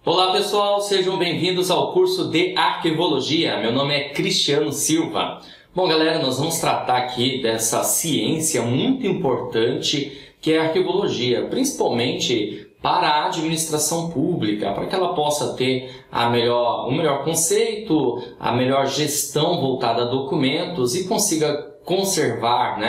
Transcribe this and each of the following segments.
Olá pessoal, sejam bem-vindos ao curso de Arquivologia. Meu nome é Cristiano Silva. Bom galera, nós vamos tratar aqui dessa ciência muito importante que é a arquivologia, principalmente para a administração pública, para que ela possa ter o melhor conceito, a melhor gestão voltada a documentos e consiga conservar,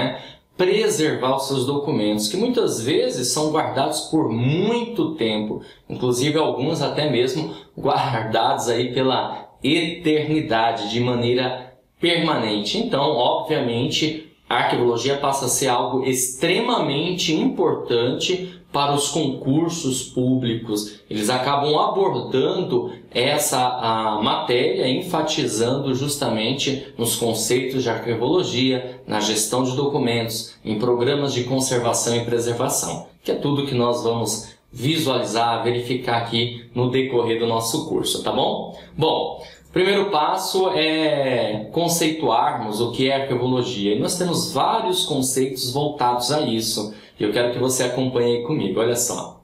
preservar os seus documentos, que muitas vezes são guardados por muito tempo, inclusive alguns até mesmo guardados aí pela eternidade, de maneira permanente. Então, obviamente, a arquivologia passa a ser algo extremamente importante para os concursos públicos. Eles acabam abordando essa matéria, enfatizando justamente nos conceitos de arquivologia, na gestão de documentos, em programas de conservação e preservação, que é tudo que nós vamos visualizar, verificar aqui no decorrer do nosso curso, tá bom? Bom, o primeiro passo é conceituarmos o que é arquivologia. E nós temos vários conceitos voltados a isso. E eu quero que você acompanhe aí comigo, olha só.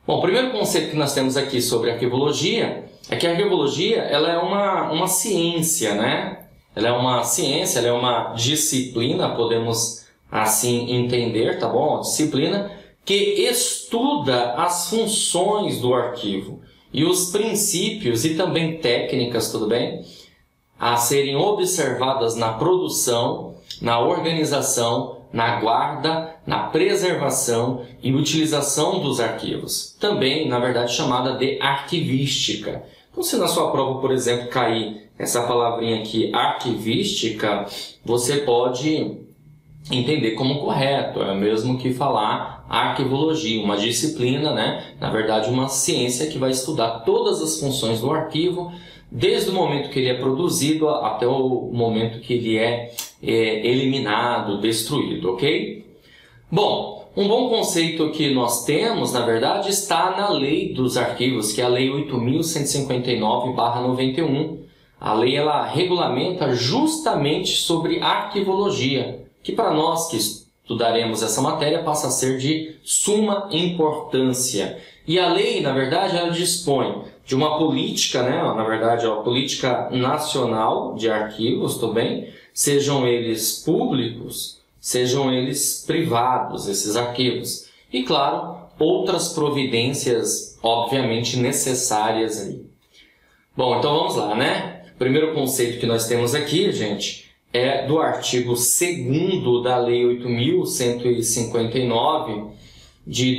Bom, o primeiro conceito que nós temos aqui sobre arquivologia é que a arquivologia ela é uma ciência, Ela é uma ciência, ela é uma disciplina, podemos assim entender, tá bom? Uma disciplina que estuda as funções do arquivo e os princípios e também técnicas, tudo bem? A serem observadas na produção, na organização, na guarda, na preservação e utilização dos arquivos. Também, na verdade, chamada de arquivística. Então, se na sua prova, por exemplo, cair essa palavrinha aqui, arquivística, você pode entender como correto, é mesmo que falar arquivologia, uma disciplina, na verdade, uma ciência que vai estudar todas as funções do arquivo, desde o momento que ele é produzido até o momento que ele é eliminado, destruído, ok? Bom, um bom conceito que nós temos, na verdade, está na Lei dos Arquivos, que é a Lei 8.159/91. A lei ela regulamenta justamente sobre arquivologia, que para nós que estudaremos essa matéria passa a ser de suma importância. E a lei, na verdade, ela dispõe de uma política, na verdade, uma política nacional de arquivos, tudo bem? Sejam eles públicos, sejam eles privados, esses arquivos. E, claro, outras providências, obviamente, necessárias aí. Bom, então vamos lá, O primeiro conceito que nós temos aqui, gente, é do artigo 2º da Lei 8.159 de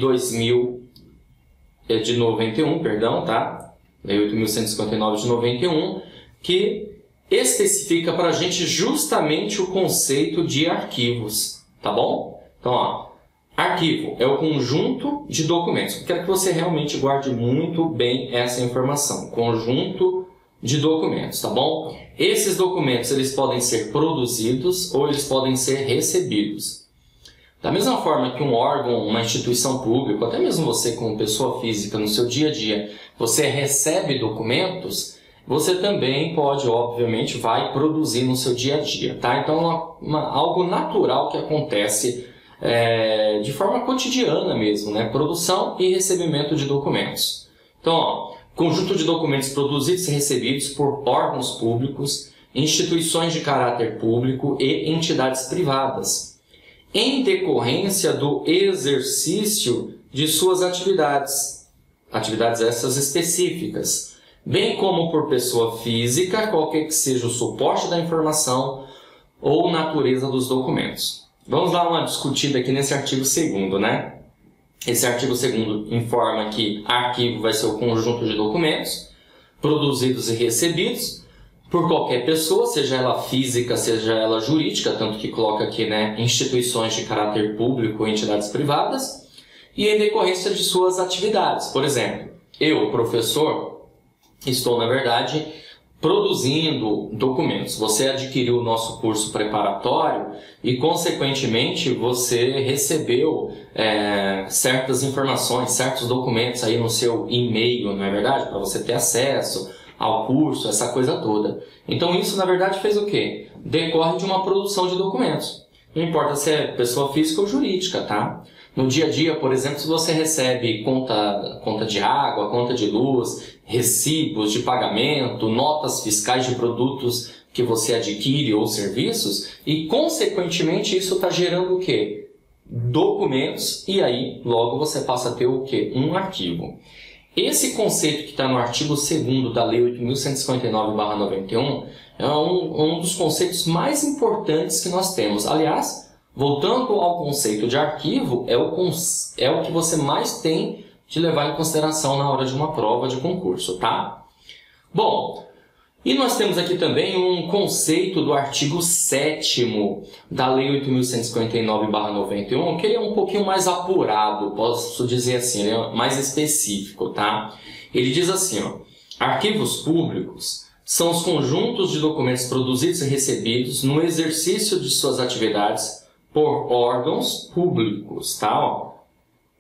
91, perdão, tá? Lei 8.159 de 91, que especifica para a gente justamente o conceito de arquivos, tá bom? Então, arquivo é o conjunto de documentos. Eu quero que você realmente guarde muito bem essa informação. Conjunto de documentos, tá bom? Esses documentos eles podem ser produzidos ou eles podem ser recebidos. Da mesma forma que um órgão, uma instituição pública, até mesmo você como pessoa física no seu dia a dia, você recebe documentos, você também pode, obviamente, vai produzir no seu dia a dia, tá? Então, algo natural que acontece de forma cotidiana mesmo, Produção e recebimento de documentos. Então, conjunto de documentos produzidos e recebidos por órgãos públicos, instituições de caráter público e entidades privadas, em decorrência do exercício de suas atividades essas específicas, bem como por pessoa física, qualquer que seja o suporte da informação ou natureza dos documentos. Vamos dar uma discutida aqui nesse artigo 2º, Esse artigo 2º informa que arquivo vai ser o conjunto de documentos produzidos e recebidos por qualquer pessoa, seja ela física, seja ela jurídica, tanto que coloca aqui, instituições de caráter público ou entidades privadas, e em decorrência de suas atividades. Por exemplo, eu, professor, estou, na verdade, produzindo documentos. Você adquiriu o nosso curso preparatório e, consequentemente, você recebeu certas informações, certos documentos aí no seu e-mail, não é verdade? Para você ter acesso ao curso, essa coisa toda. Então, isso, na verdade, fez o quê? Decorre de uma produção de documentos. Não importa se é pessoa física ou jurídica, tá? No dia a dia, por exemplo, se você recebe conta de água, conta de luz, recibos de pagamento, notas fiscais de produtos que você adquire ou serviços, e consequentemente isso está gerando o quê? Documentos, e aí logo você passa a ter o quê? Um arquivo. Esse conceito que está no artigo 2º da Lei 8.159/91 é um dos conceitos mais importantes que nós temos. Aliás, voltando ao conceito de arquivo, é o que você mais tem de levar em consideração na hora de uma prova de concurso, tá? Bom, e nós temos aqui também um conceito do artigo 7º da Lei 8.159/91, que ele é um pouquinho mais apurado, posso dizer assim, ele é mais específico, tá? Ele diz assim, ó, arquivos públicos são os conjuntos de documentos produzidos e recebidos no exercício de suas atividades por órgãos públicos, tá? Ó,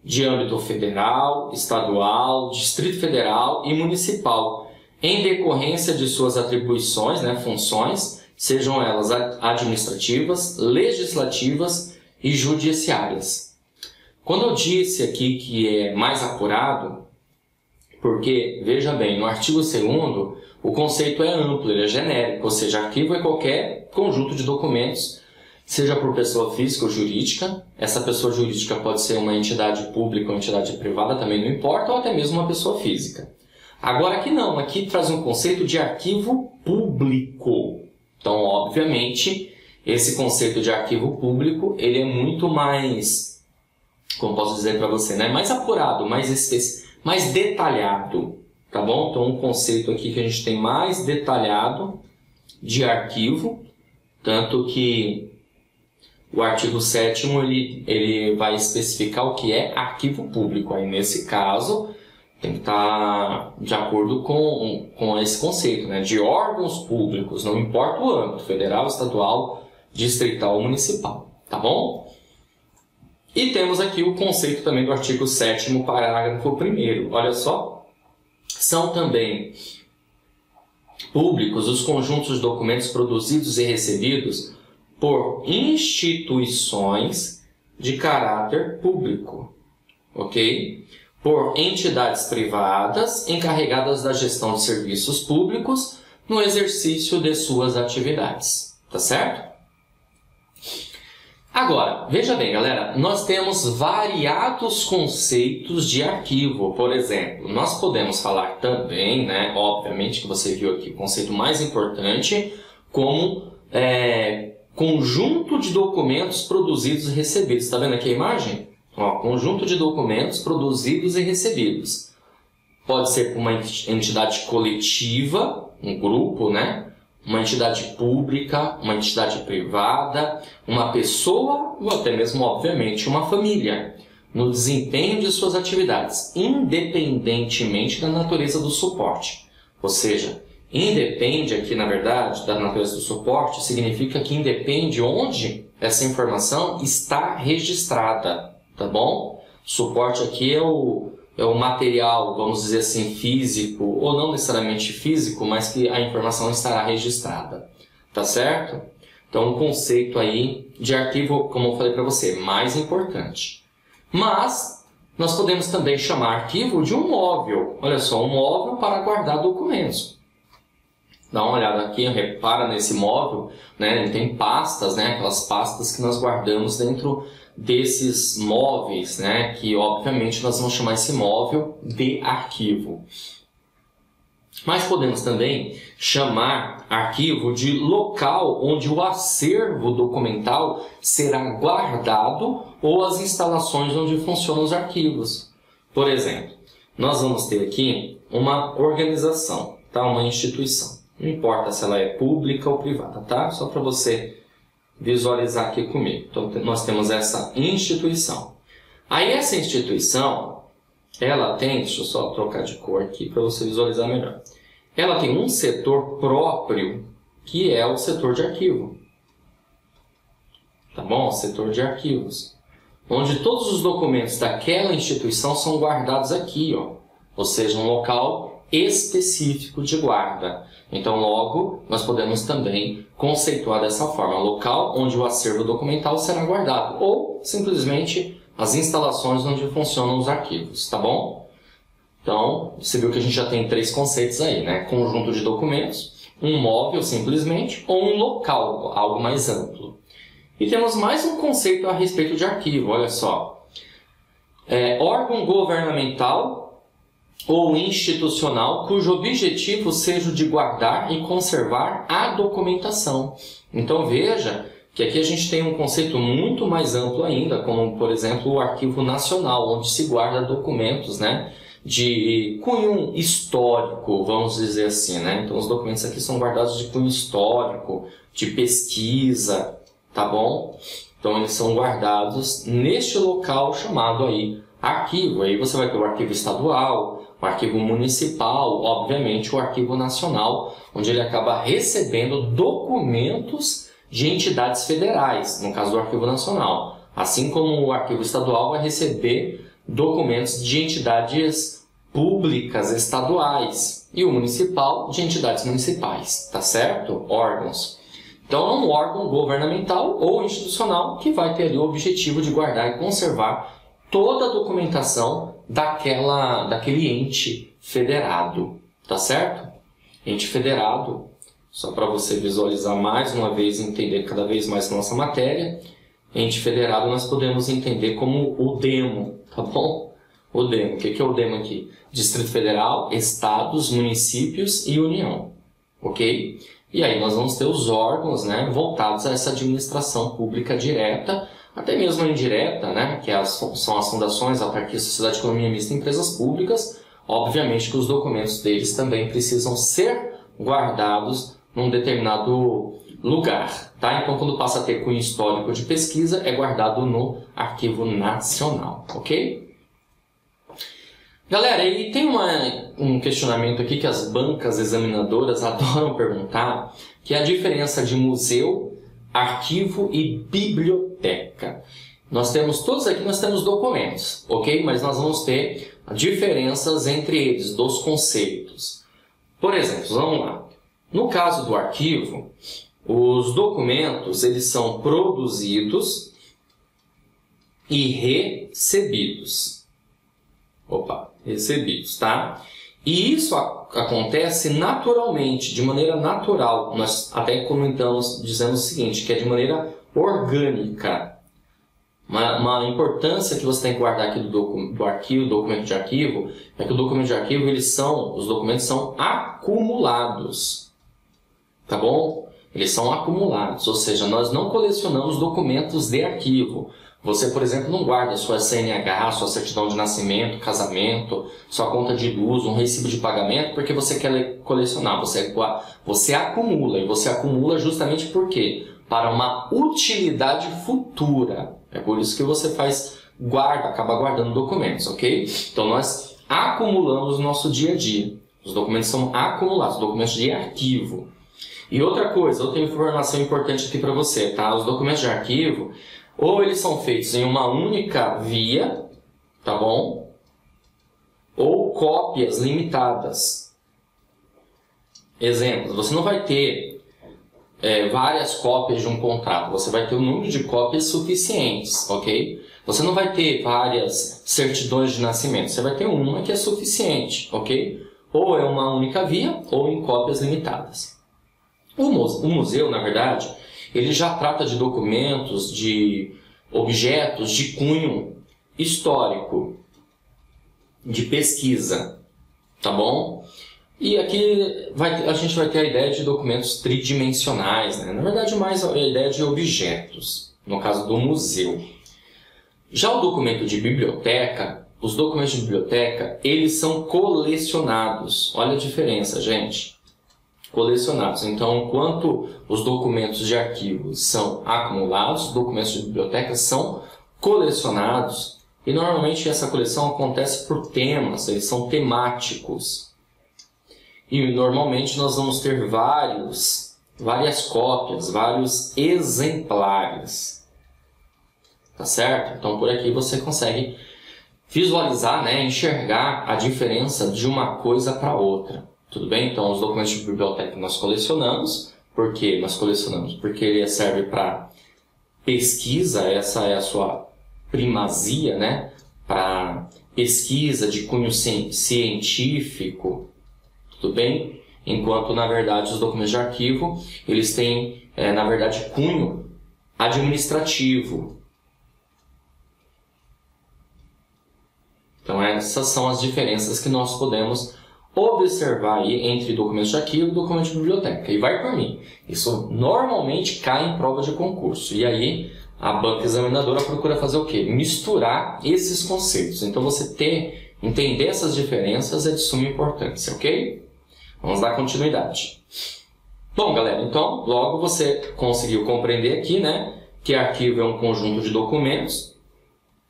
de âmbito federal, estadual, Distrito Federal e municipal, em decorrência de suas atribuições, né, funções, sejam elas administrativas, legislativas e judiciárias. Quando eu disse aqui que é mais apurado, porque, veja bem, no artigo 2º, o conceito é amplo, ele é genérico, ou seja, arquivo é qualquer conjunto de documentos, seja por pessoa física ou jurídica. Essa pessoa jurídica pode ser uma entidade pública ou entidade privada, também não importa, ou até mesmo uma pessoa física. Agora aqui não, aqui traz um conceito de arquivo público. Então, obviamente, esse conceito de arquivo público, ele é muito mais, como posso dizer para você, né? Mais apurado, mais detalhado, tá bom? Então, um conceito aqui que a gente tem mais detalhado de arquivo, tanto que o artigo 7º ele vai especificar o que é arquivo público. Aí, nesse caso, tem que estar de acordo com esse conceito, né? De órgãos públicos, não importa o âmbito, federal, estadual, distrital ou municipal, tá bom? E temos aqui o conceito também do artigo 7º, parágrafo 1º. Olha só, são também públicos os conjuntos de documentos produzidos e recebidos por instituições de caráter público, ok? Por entidades privadas encarregadas da gestão de serviços públicos no exercício de suas atividades, tá certo? Agora, veja bem, galera, nós temos variados conceitos de arquivo. Por exemplo, nós podemos falar também, né, obviamente que você viu aqui o conceito mais importante, como conjunto de documentos produzidos e recebidos. Está vendo aqui a imagem? Ó, conjunto de documentos produzidos e recebidos. Pode ser por uma entidade coletiva, um grupo, né? Uma entidade pública, uma entidade privada, uma pessoa ou até mesmo, obviamente, uma família, no desempenho de suas atividades, independentemente da natureza do suporte. Ou seja, independe aqui, na verdade, da natureza do suporte, significa que independe onde essa informação está registrada, tá bom? Suporte aqui é o material, vamos dizer assim, físico, ou não necessariamente físico, mas que a informação estará registrada, tá certo? Então, o conceito aí de arquivo, como eu falei para você, mais importante. Mas, nós podemos também chamar arquivo de um móvel. Olha só, um móvel para guardar documentos. Dá uma olhada aqui, repara nesse móvel, né? Ele tem pastas, né? Aquelas pastas que nós guardamos dentro desses móveis, né? Que obviamente nós vamos chamar esse móvel de arquivo. Mas podemos também chamar arquivo de local onde o acervo documental será guardado ou as instalações onde funcionam os arquivos. Por exemplo, nós vamos ter aqui uma organização, tá? Uma instituição. Não importa se ela é pública ou privada, tá? Só para você visualizar aqui comigo. Então, nós temos essa instituição. Aí, essa instituição, ela tem... Deixa eu só trocar de cor aqui para você visualizar melhor. Ela tem um setor próprio, que é o setor de arquivo. Tá bom? O setor de arquivos. Onde todos os documentos daquela instituição são guardados aqui, ó. Ou seja, um local específico de guarda. Então, logo, nós podemos também conceituar dessa forma: local onde o acervo documental será guardado, ou simplesmente as instalações onde funcionam os arquivos, tá bom? Então, você viu que a gente já tem 3 conceitos aí, né? Conjunto de documentos, um móvel simplesmente, ou um local, algo mais amplo. E temos mais um conceito a respeito de arquivo, olha só. Órgão governamental ou institucional cujo objetivo seja o de guardar e conservar a documentação. Então veja que aqui a gente tem um conceito muito mais amplo ainda, como por exemplo o Arquivo Nacional, onde se guarda documentos, né, de cunho histórico, vamos dizer assim, né? Então os documentos aqui são guardados de cunho histórico, de pesquisa, tá bom? Então eles são guardados neste local chamado aí arquivo. Aí você vai ter o arquivo estadual, o arquivo municipal, obviamente o arquivo nacional, onde ele acaba recebendo documentos de entidades federais, no caso do arquivo nacional. Assim como o arquivo estadual vai receber documentos de entidades públicas estaduais e o municipal de entidades municipais, tá certo? Órgãos. Então é um órgão governamental ou institucional que vai ter ali o objetivo de guardar e conservar toda a documentação daquele ente federado, tá certo? Ente federado, só para você visualizar mais uma vez e entender cada vez mais nossa matéria, ente federado nós podemos entender como o DEMO, tá bom? O DEMO, o que é o DEMO aqui? Distrito Federal, Estados, Municípios e União, ok? E aí nós vamos ter os órgãos, né, voltados a essa administração pública direta, até mesmo a indireta, né, que são as fundações, autarquias, sociedade de economia mista e empresas públicas. Obviamente que os documentos deles também precisam ser guardados num determinado lugar, tá? Então, quando passa a ter cunho histórico de pesquisa, é guardado no Arquivo Nacional, ok? Galera, e tem um questionamento aqui que as bancas examinadoras adoram perguntar, que é a diferença de museu, arquivo e biblioteca. Nós temos todos aqui, nós temos documentos, ok? Mas nós vamos ter diferenças entre eles, dos conceitos. Por exemplo, vamos lá. No caso do arquivo, os documentos eles são produzidos e recebidos. Recebidos, tá? E isso acontece naturalmente, de maneira natural. Nós até comentamos, dizendo o seguinte, que é de maneira orgânica. Uma importância que você tem que guardar aqui do arquivo, documento de arquivo, é que o documento de arquivo, os documentos são acumulados. Tá bom? Eles são acumulados, ou seja, nós não colecionamos documentos de arquivo. Você, por exemplo, não guarda sua CNH, sua certidão de nascimento, casamento, sua conta de luz, um recibo de pagamento, porque você quer colecionar. Você acumula, e você acumula justamente por quê? Para uma utilidade futura. É por isso que você acaba guardando documentos, ok? Então nós acumulamos no nosso dia a dia. Os documentos são acumulados, documentos de arquivo. E outra informação importante aqui para você, tá? Os documentos de arquivo, ou eles são feitos em uma única via, tá bom? Ou cópias limitadas. Exemplos, você não vai ter várias cópias de um contrato, você vai ter um número de cópias suficientes, ok? Você não vai ter várias certidões de nascimento, você vai ter uma que é suficiente, ok? Ou é uma única via, ou em cópias limitadas. O museu, na verdade, ele já trata de documentos, de objetos de cunho histórico, de pesquisa, tá bom? E aqui a gente vai ter a ideia de documentos tridimensionais, né? Na verdade, mais a ideia de objetos, no caso do museu. Já o documento de biblioteca, os documentos de biblioteca, eles são colecionados. Olha a diferença, gente. Colecionados. Então, enquanto os documentos de arquivo são acumulados, os documentos de biblioteca são colecionados. E normalmente essa coleção acontece por temas, eles são temáticos. E normalmente nós vamos ter várias cópias, vários exemplares. Tá certo? Então por aqui você consegue visualizar, né, enxergar a diferença de uma coisa para outra. Tudo bem? Então, os documentos de biblioteca nós colecionamos. Por que nós colecionamos? Porque ele serve para pesquisa, essa é a sua primazia, né? Para pesquisa de cunho científico, tudo bem? Enquanto, na verdade, os documentos de arquivo, eles têm, na verdade, cunho administrativo. Então, essas são as diferenças que nós podemos observar aí entre documentos de arquivo e documentos de biblioteca. E vai por mim. Isso normalmente cai em prova de concurso. E aí, a banca examinadora procura fazer o quê? Misturar esses conceitos. Então, entender essas diferenças é de suma importância, ok? Vamos dar continuidade. Bom, galera, então, logo você conseguiu compreender aqui, né, que arquivo é um conjunto de documentos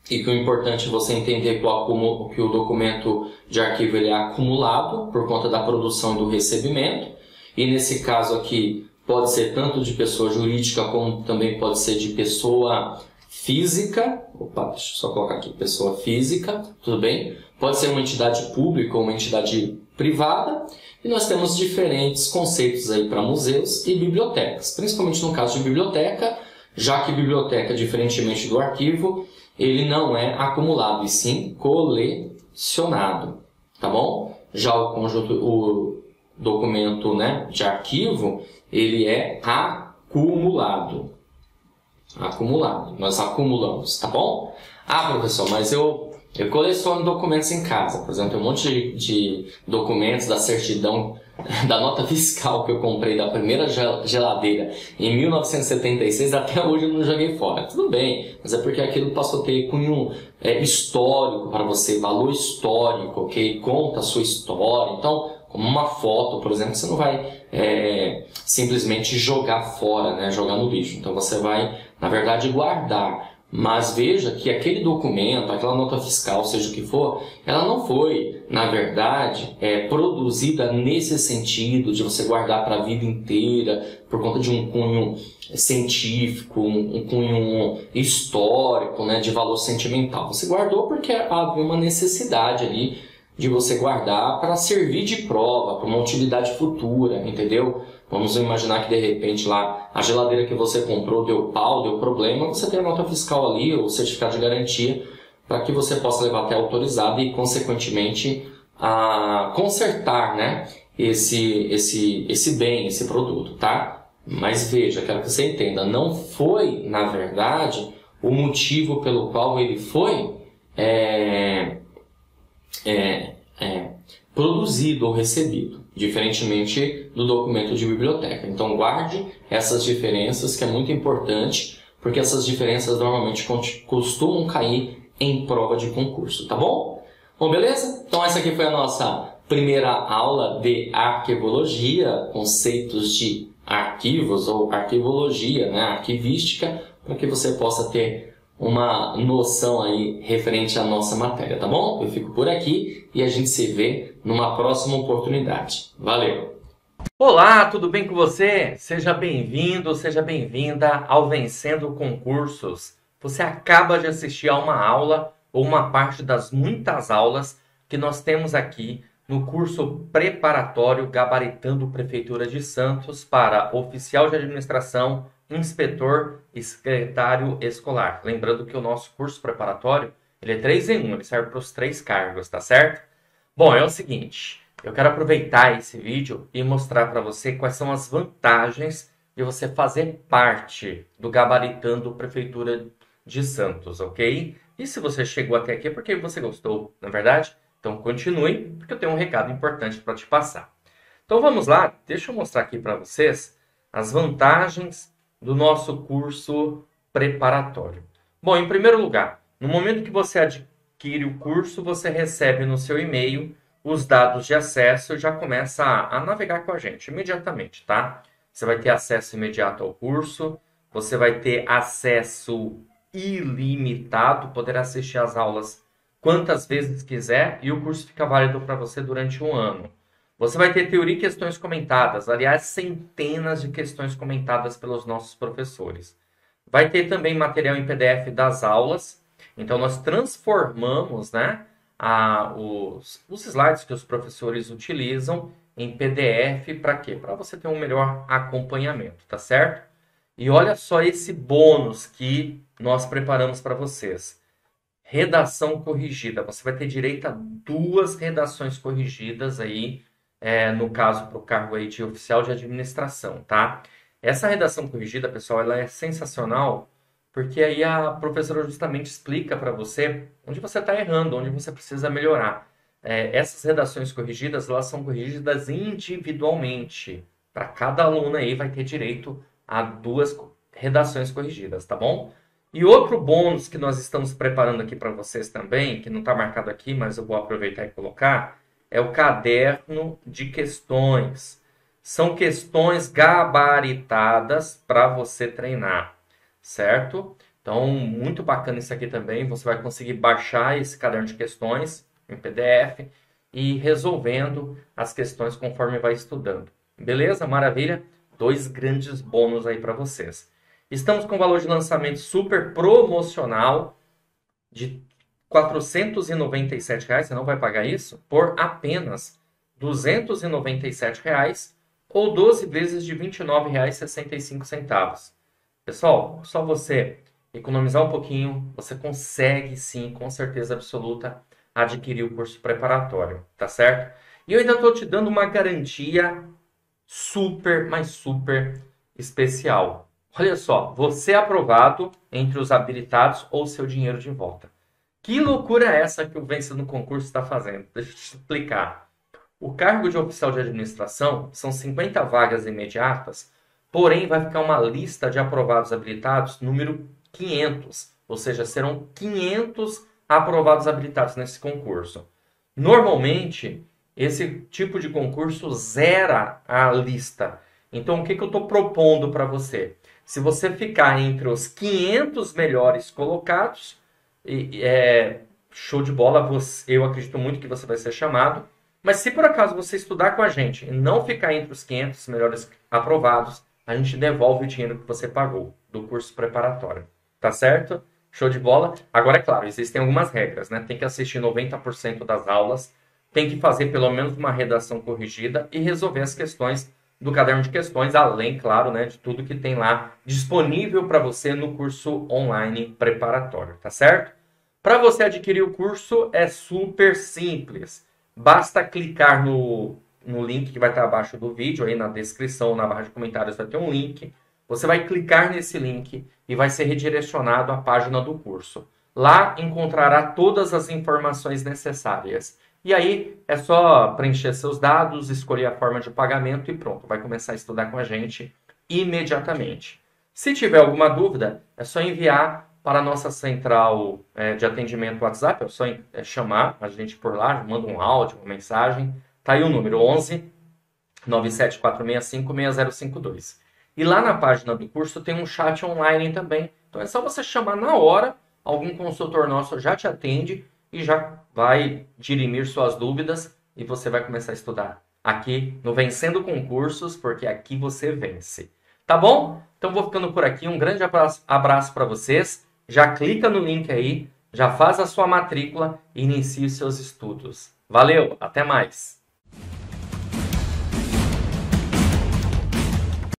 e que o importante é você entender que o documento de arquivo ele é acumulado por conta da produção e do recebimento. E nesse caso aqui, pode ser tanto de pessoa jurídica como também pode ser de pessoa física. Opa, deixa eu só colocar aqui, pessoa física, tudo bem? Pode ser uma entidade pública ou uma entidade privada. E nós temos diferentes conceitos aí para museus e bibliotecas, principalmente no caso de biblioteca, já que biblioteca, diferentemente do arquivo, ele não é acumulado, e sim colecionado, tá bom? Já o documento, né, de arquivo, ele é acumulado. Acumulado, nós acumulamos, tá bom? Ah, professor, mas eu coleciono documentos em casa. Por exemplo, tem um monte de documentos da certidão, da nota fiscal que eu comprei da primeira geladeira em 1976, até hoje eu não joguei fora. Tudo bem, mas é porque aquilo passou a ter cunho histórico para você, valor histórico, ok? Conta a sua história. Então, como uma foto, por exemplo, você não vai simplesmente jogar fora, né? Jogar no lixo. Então, você vai, na verdade, guardar. Mas veja que aquele documento, aquela nota fiscal, seja o que for, ela não foi, na verdade, produzida nesse sentido de você guardar para a vida inteira por conta de um cunho científico, um cunho histórico, né, de valor sentimental. Você guardou porque havia uma necessidade ali de você guardar para servir de prova, para uma utilidade futura, entendeu? Vamos imaginar que de repente lá a geladeira que você comprou deu pau, deu problema, você tem a nota fiscal ali, o certificado de garantia, para que você possa levar até autorizado e, consequentemente, consertar, né, esse bem, esse produto, tá? Mas veja, quero que você entenda, não foi, na verdade, o motivo pelo qual ele foi produzido ou recebido, diferentemente do documento de biblioteca. Então guarde essas diferenças, que é muito importante, porque essas diferenças normalmente costumam cair em prova de concurso, tá bom? Bom, beleza? Então essa aqui foi a nossa primeira aula de arquivologia, conceitos de arquivos ou arquivologia, né, arquivística, para que você possa ter uma noção aí referente à nossa matéria, tá bom? Eu fico por aqui e a gente se vê numa próxima oportunidade. Valeu! Olá, tudo bem com você? Seja bem-vindo, seja bem-vinda ao Vencendo Concursos. Você acaba de assistir a uma aula ou uma parte das muitas aulas que nós temos aqui no curso preparatório Gabaritando Prefeitura de Santos para oficial de administração, inspetor e secretário escolar. Lembrando que o nosso curso preparatório ele é 3 em 1, ele serve para os 3 cargos, tá certo? Bom, é o seguinte, eu quero aproveitar esse vídeo e mostrar para você quais são as vantagens de você fazer parte do Gabaritando Prefeitura de Santos, ok? E se você chegou até aqui é porque você gostou, não é verdade? Então continue, porque eu tenho um recado importante para te passar. Então vamos lá, deixa eu mostrar aqui para vocês as vantagens do nosso curso preparatório. Bom, em primeiro lugar, no momento que você adquire o curso, você recebe no seu e-mail os dados de acesso e já começa a navegar com a gente imediatamente, tá? Você vai ter acesso imediato ao curso, você vai ter acesso ilimitado, poderá assistir às aulas quantas vezes quiser e o curso fica válido para você durante 1 ano. Você vai ter teoria e questões comentadas, aliás, centenas de questões comentadas pelos nossos professores. Vai ter também material em PDF das aulas. Então, nós transformamos, né, os slides que os professores utilizam em PDF para quê? Para você ter um melhor acompanhamento, tá certo? E olha só esse bônus que nós preparamos para vocês. Redação corrigida. Você vai ter direito a 2 redações corrigidas aí, no caso, para o cargo aí de oficial de administração, tá? Essa redação corrigida, pessoal, ela é sensacional, porque aí a professora justamente explica para você onde você está errando, onde você precisa melhorar. Essas redações corrigidas, elas são corrigidas individualmente. Para cada aluno aí vai ter direito a 2 redações corrigidas, tá bom? E outro bônus que nós estamos preparando aqui para vocês também, que não está marcado aqui, mas eu vou aproveitar e colocar, é o caderno de questões. São questões gabaritadas para você treinar, certo? Então, muito bacana isso aqui também. Você vai conseguir baixar esse caderno de questões em PDF e ir resolvendo as questões conforme vai estudando. Beleza? Maravilha? 2 grandes bônus aí para vocês. Estamos com valor de lançamento super promocional de R$ 497, você não vai pagar isso, por apenas R$ 297 ou 12 vezes de R$ 29,65. Pessoal, só você economizar um pouquinho, você consegue sim, com certeza absoluta, adquirir o curso preparatório, tá certo? E eu ainda estou te dando uma garantia super, mas super especial. Olha só, você é aprovado entre os habilitados ou seu dinheiro de volta. Que loucura é essa que o Vença no Concurso está fazendo? Deixa eu te explicar. O cargo de oficial de administração são 50 vagas imediatas, porém vai ficar uma lista de aprovados habilitados número 500, ou seja, serão 500 aprovados habilitados nesse concurso. Normalmente, esse tipo de concurso zera a lista. Então, o que eu estou propondo para você? Se você ficar entre os 500 melhores colocados, show de bola, eu acredito muito que você vai ser chamado. Mas se por acaso você estudar com a gente e não ficar entre os 500 melhores aprovados, a gente devolve o dinheiro que você pagou do curso preparatório. Tá certo? Show de bola? Agora, é claro, existem algumas regras, né? Tem que assistir 90% das aulas, tem que fazer pelo menos uma redação corrigida e resolver as questões do caderno de questões, além, claro, né, de tudo que tem lá disponível para você no curso online preparatório, tá certo? Para você adquirir o curso é super simples. Basta clicar no link que vai estar abaixo do vídeo, aí na descrição, na barra de comentários vai ter um link. Você vai clicar nesse link e vai ser redirecionado à página do curso. Lá encontrará todas as informações necessárias. E aí é só preencher seus dados, escolher a forma de pagamento e pronto, vai começar a estudar com a gente imediatamente. Se tiver alguma dúvida, é só enviar para a nossa central de atendimento WhatsApp, é só chamar a gente por lá, manda um áudio, uma mensagem. Tá aí o número 11 97465 6052. E lá na página do curso tem um chat online também. Então é só você chamar na hora, algum consultor nosso já te atende e já vai dirimir suas dúvidas e você vai começar a estudar aqui no Vencendo Concursos, porque aqui você vence. Tá bom? Então vou ficando por aqui. Um grande abraço para vocês. Já clica no link aí, já faz a sua matrícula e inicie os seus estudos. Valeu, até mais!